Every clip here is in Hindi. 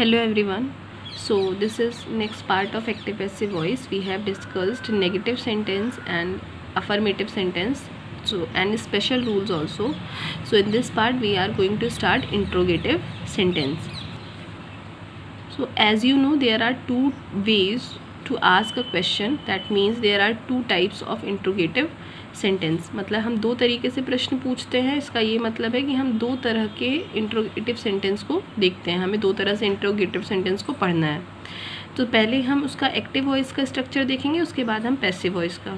Hello everyone. So this is next part of active passive voice. We have discussed negative sentence and affirmative sentence. So and special rules also. So in this part we are going to start interrogative sentence. So as you know, there are two ways to ask a question. That means there are two types of interrogative sentence. मतलब हम दो तरीके से प्रश्न पूछते हैं. इसका ये मतलब है कि हम दो तरह के इंट्रोगेटिव सेंटेंस को देखते हैं. हमें दो तरह से इंट्रोगेटिव सेंटेंस को पढ़ना है. तो पहले हम उसका एक्टिव वॉइस का स्ट्रक्चर देखेंगे, उसके बाद हम पैसिव वॉइस का.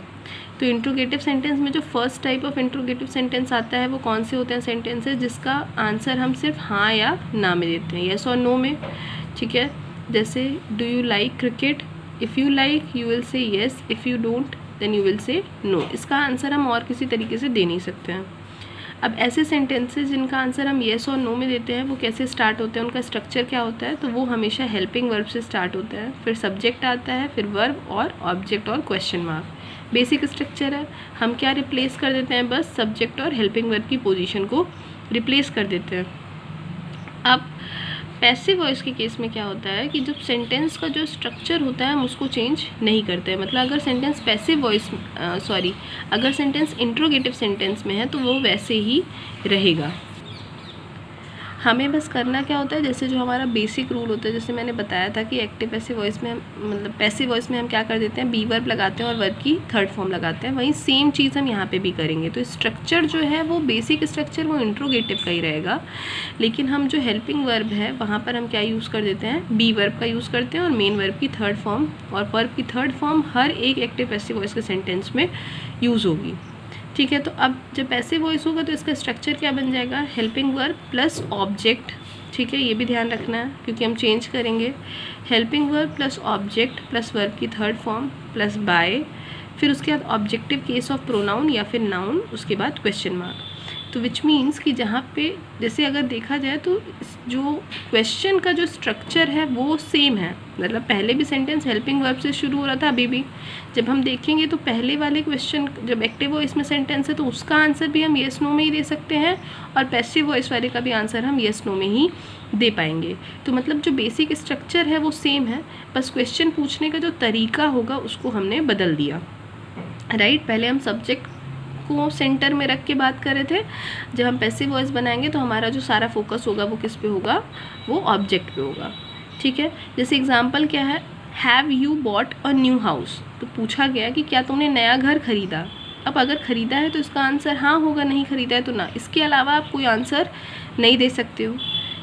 तो इंट्रोगेटिव सेंटेंस में जो first type of interrogative sentence आता है वो कौन से होते हैं सेंटेंसेस जिसका आंसर हम सिर्फ हाँ या ना में देते हैं, येस और नो में. ठीक है, जैसे do you like cricket. If you like you will say yes, if you don't then you will say no. इसका आंसर हम और किसी तरीके से दे नहीं सकते हैं. अब ऐसे सेंटेंसेस जिनका आंसर हम येस और नो में देते हैं वो कैसे स्टार्ट होते हैं, उनका स्ट्रक्चर क्या होता है. तो वो हमेशा हेल्पिंग वर्ब से स्टार्ट होता है, फिर सब्जेक्ट आता है, फिर वर्ब और ऑब्जेक्ट और क्वेश्चन मार्क. बेसिक स्ट्रक्चर है. हम क्या रिप्लेस कर देते हैं, बस सब्जेक्ट और हेल्पिंग वर्ब की पोजीशन को रिप्लेस कर देते हैं. अब पैसिव वॉइस के केस में क्या होता है कि जब सेंटेंस का जो स्ट्रक्चर होता है हम उसको चेंज नहीं करते हैं. मतलब अगर सेंटेंस पैसिव वॉइस अगर सेंटेंस इंट्रोगेटिव सेंटेंस में है तो वो वैसे ही रहेगा. हमें बस करना क्या होता है, जैसे जो हमारा बेसिक रूल होता है, जैसे मैंने बताया था कि एक्टिव पैसिव वॉइस में हम मतलब पैसिव वॉइस में हम क्या कर देते हैं, बी वर्ब लगाते हैं और वर्ब की थर्ड फॉर्म लगाते हैं. वही सेम चीज़ हम यहाँ पे भी करेंगे. तो स्ट्रक्चर जो है वो बेसिक स्ट्रक्चर वो इंट्रोगेटिव का ही रहेगा, लेकिन हम जो हेल्पिंग वर्ब है वहाँ पर हम क्या यूज़ कर देते हैं, बी वर्ब का यूज़ करते हैं और मेन वर्ब की थर्ड फॉर्म. और वर्ब की थर्ड फॉर्म हर एक एक्टिव पैसिव वॉइस के सेंटेंस में यूज़ होगी. ठीक है, तो अब जब पैसिव वॉइस होगा तो इसका स्ट्रक्चर क्या बन जाएगा, हेल्पिंग वर्ब प्लस ऑब्जेक्ट. ठीक है, ये भी ध्यान रखना है क्योंकि हम चेंज करेंगे. Helping verb plus object plus verb की थर्ड फॉर्म प्लस बाय, फिर उसके बाद ऑब्जेक्टिव केस ऑफ प्रोनाउन या फिर नाउन, उसके बाद क्वेश्चन मार्क. तो विच मीन्स कि जहाँ पे जैसे अगर देखा जाए तो जो क्वेश्चन का जो स्ट्रक्चर है वो सेम है. मतलब पहले भी सेंटेंस हेल्पिंग वर्ब से शुरू हो रहा था, अभी भी जब हम देखेंगे तो पहले वाले क्वेश्चन जब एक्टिव वॉइस में सेंटेंस है तो उसका आंसर भी हम येस नो में ही दे सकते हैं और पैसिव वॉइस वाले का भी आंसर हम येस नो में ही दे पाएंगे. तो मतलब जो बेसिक स्ट्रक्चर है वो सेम है, बस क्वेश्चन पूछने का जो तरीका होगा उसको हमने बदल दिया. राइट, पहले हम सब्जेक्ट को सेंटर में रख के बात कर रहे थे. जब हम पैसिव वॉइस बनाएंगे तो हमारा जो सारा फोकस होगा वो किस पे होगा, वो ऑब्जेक्ट पे होगा. ठीक है, जैसे एग्जांपल क्या है, have you bought a new house. तो पूछा गया कि क्या तुमने नया घर खरीदा. अब अगर ख़रीदा है तो इसका आंसर हाँ होगा, नहीं ख़रीदा है तो ना. इसके अलावा आप कोई आंसर नहीं दे सकते हो.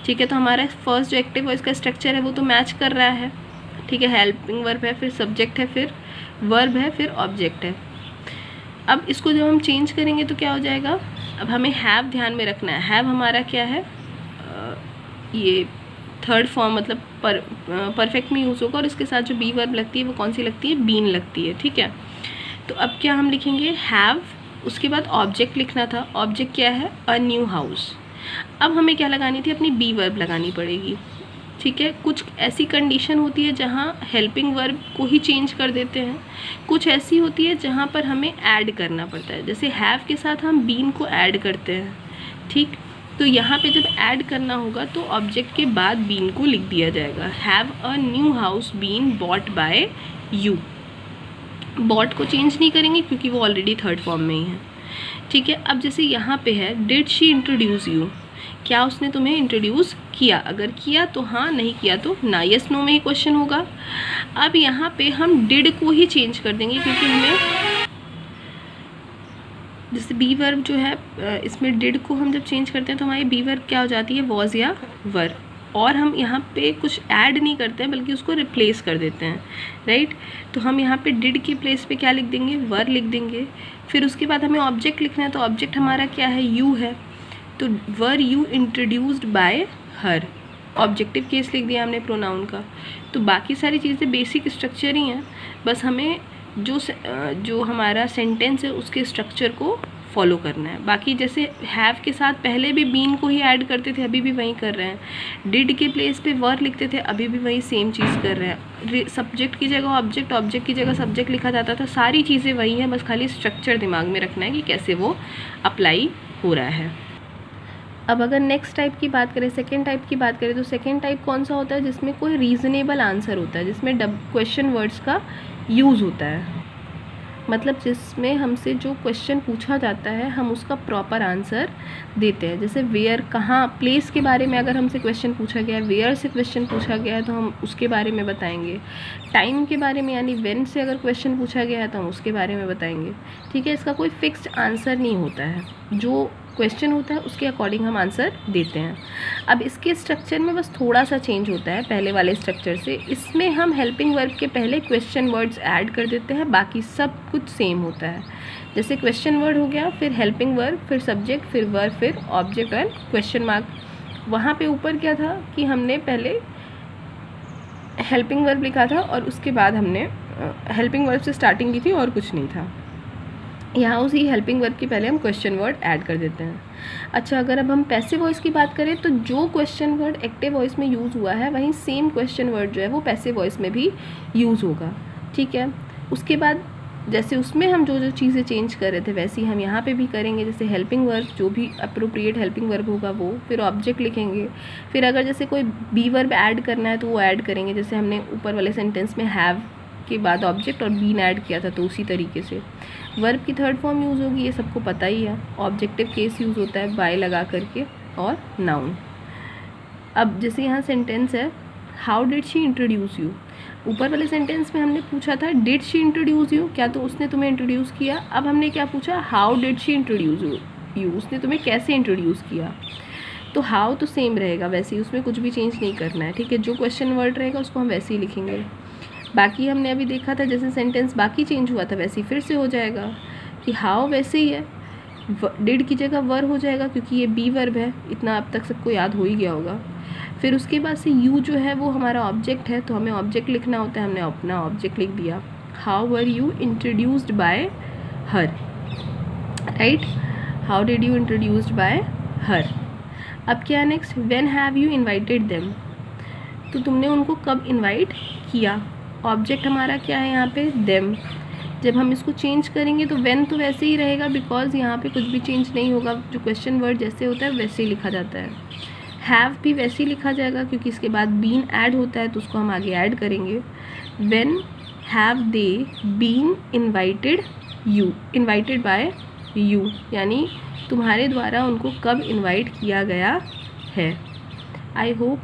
ठीक है, तो हमारा फर्स्ट जो एक्टिव वॉइस का स्ट्रक्चर है वो तो मैच कर रहा है. ठीक है, हेल्पिंग वर्ब है, फिर सब्जेक्ट है, फिर वर्ब है, फिर ऑब्जेक्ट है. अब इसको जब हम चेंज करेंगे तो क्या हो जाएगा, अब हमें हैव ध्यान में रखना है. हैव हमारा क्या है, ये थर्ड फॉर्म मतलब परफेक्ट में यूज़ होगा और इसके साथ जो बी वर्ब लगती है वो कौन सी लगती है, बीन लगती है. ठीक है, तो अब क्या हम लिखेंगे, हैव, उसके बाद ऑब्जेक्ट लिखना था. ऑब्जेक्ट क्या है, अ न्यू हाउस. अब हमें क्या लगानी थी, अपनी बी वर्ब लगानी पड़ेगी. ठीक है, कुछ ऐसी कंडीशन होती है जहाँ हेल्पिंग वर्ब को ही चेंज कर देते हैं, कुछ ऐसी होती है जहाँ पर हमें ऐड करना पड़ता है. जैसे हैव के साथ हम बीन को ऐड करते हैं. ठीक, तो यहाँ पे जब ऐड करना होगा तो ऑब्जेक्ट के बाद बीन को लिख दिया जाएगा. Have a new house been bought by you. Bought को चेंज नहीं करेंगे क्योंकि वो ऑलरेडी थर्ड फॉर्म में ही है. ठीक है, अब जैसे यहाँ पे है डिड शी इंट्रोड्यूस यू. क्या उसने तुम्हें इंट्रोड्यूस किया. अगर किया तो हाँ, नहीं किया तो ना. यस नो में ही क्वेश्चन होगा. अब यहाँ पे हम डिड को ही चेंज कर देंगे क्योंकि हमें जैसे बी वर्ब जो है इसमें डिड को हम जब चेंज करते हैं तो हमारी बी वर्ब क्या हो जाती है, वॉज या वर. और हम यहाँ पे कुछ ऐड नहीं करते हैं बल्कि उसको रिप्लेस कर देते हैं. राइट, तो हम यहाँ पे डिड के प्लेस पे क्या लिख देंगे, वर लिख देंगे. फिर उसके बाद हमें ऑब्जेक्ट लिखना है, तो ऑब्जेक्ट हमारा क्या है, यू है. तो were you introduced by her, objective case लिख दिया हमने प्रोनाउन का. तो बाकी सारी चीज़ें बेसिक स्ट्रक्चर ही हैं, बस हमें जो हमारा सेंटेंस है उसके स्ट्रक्चर को फॉलो करना है. बाकी जैसे हैव के साथ पहले भी बीन को ही ऐड करते थे, अभी भी वही कर रहे हैं. डिड के प्लेस पे वर लिखते थे, अभी भी वही सेम चीज़ कर रहे हैं. सब्जेक्ट की जगह ऑब्जेक्ट, ऑब्जेक्ट की जगह सब्जेक्ट लिखा जाता था. सारी चीज़ें वही हैं, बस खाली स्ट्रक्चर दिमाग में रखना है कि कैसे वो अप्लाई हो रहा है. अब अगर नेक्स्ट टाइप की बात करें, सेकेंड टाइप की बात करें, तो सेकेंड टाइप कौन सा होता है? जिसमें कोई रीज़नेबल आंसर होता है, जिसमें क्वेश्चन वर्ड्स का यूज़ होता है, मतलब जिसमें हमसे जो क्वेश्चन पूछा जाता है हम उसका प्रॉपर आंसर देते हैं। जैसे वेयर, कहाँ, प्लेस के बारे में अगर हमसे क्वेश्चन पूछा गया है, वेयर से क्वेश्चन पूछा गया है तो हम उसके बारे में बताएंगे। टाइम के बारे में यानी व्हेन से अगर क्वेश्चन पूछा गया है तो हम उसके बारे में बताएंगे। ठीक है, इसका कोई फिक्स्ड आंसर नहीं होता है, जो क्वेश्चन होता है उसके अकॉर्डिंग हम आंसर देते हैं। अब इसके स्ट्रक्चर में बस थोड़ा सा चेंज होता है पहले वाले स्ट्रक्चर से। इसमें हम हेल्पिंग वर्ब के पहले क्वेश्चन वर्ड्स ऐड कर देते हैं, बाकी सब कुछ सेम होता है। जैसे क्वेश्चन वर्ड हो गया, फिर हेल्पिंग वर्ब, फिर सब्जेक्ट, फिर वर्ब, फिर ऑब्जेक्ट और क्वेश्चन मार्क। वहाँ पे ऊपर क्या था कि हमने पहले हेल्पिंग वर्ब लिखा था और उसके बाद हमने हेल्पिंग वर्ब से स्टार्टिंग की थी और कुछ नहीं था। यहाँ उसी हेल्पिंग वर्ब के पहले हम क्वेश्चन वर्ड ऐड कर देते हैं। अच्छा, अगर अब हम पैसिव वॉइस की बात करें तो जो क्वेश्चन वर्ड एक्टिव वॉइस में यूज़ हुआ है वहीं सेम क्वेश्चन वर्ड जो है वो पैसिव वॉइस में भी यूज़ होगा। ठीक है, उसके बाद जैसे उसमें हम जो जो चीज़ें चेंज कर रहे थे वैसे ही हम यहाँ पे भी करेंगे। जैसे हेल्पिंग वर्ब, जो भी अप्रोप्रिएट हेल्पिंग वर्ब होगा वो, फिर ऑब्जेक्ट लिखेंगे, फिर अगर जैसे कोई बी वर्ब ऐड करना है तो वो ऐड करेंगे। जैसे हमने ऊपर वाले सेंटेंस में हैव के बाद ऑब्जेक्ट और बीन ऐड किया था, तो उसी तरीके से वर्ब की थर्ड फॉर्म यूज़ होगी, ये सबको पता ही है। ऑब्जेक्टिव केस यूज़ होता है बाय लगा करके, और नाउन। अब जैसे यहाँ सेंटेंस है, how did she introduce you. ऊपर वाले सेंटेंस में हमने पूछा था डिड शी इंट्रोड्यूस यू, क्या तो उसने तुम्हें इंट्रोड्यूस किया। अब हमने क्या पूछा, how did she introduce you, उसने तुम्हें कैसे इंट्रोड्यूस किया। तो हाउ तो सेम रहेगा वैसे ही, उसमें कुछ भी चेंज नहीं करना है। ठीक है, जो क्वेश्चन वर्ड रहेगा उसको हम वैसे ही लिखेंगे। बाकी हमने अभी देखा था जैसे सेंटेंस बाकी चेंज हुआ था वैसे ही फिर से हो जाएगा कि हाउ वैसे ही है, डिड की जगह वर हो जाएगा क्योंकि ये बी वर्ब है, इतना अब तक सबको याद हो ही गया होगा। फिर उसके बाद से यू जो है वो हमारा ऑब्जेक्ट है, तो हमें ऑब्जेक्ट लिखना होता है, हमने अपना ऑब्जेक्ट लिख दिया। How were you introduced by her, right, how did you introduced by हर। अब क्या next, when have you invited them, तो तुमने उनको कब इन्वाइट किया। ऑब्जेक्ट हमारा क्या है यहाँ पे, देम। जब हम इसको चेंज करेंगे तो व्हेन तो वैसे ही रहेगा बिकॉज यहाँ पे कुछ भी चेंज नहीं होगा, जो क्वेश्चन वर्ड जैसे होता है वैसे ही लिखा जाता है। हैव भी वैसे ही लिखा जाएगा क्योंकि इसके बाद बीन ऐड होता है तो उसको हम आगे ऐड करेंगे। When have they been invited you, invited by you, यानी तुम्हारे द्वारा उनको कब इन्वाइट किया गया है। I hope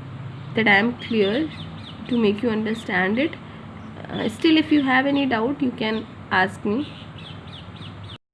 that I am clear to make you understand it. Still if you have any doubt you can ask me.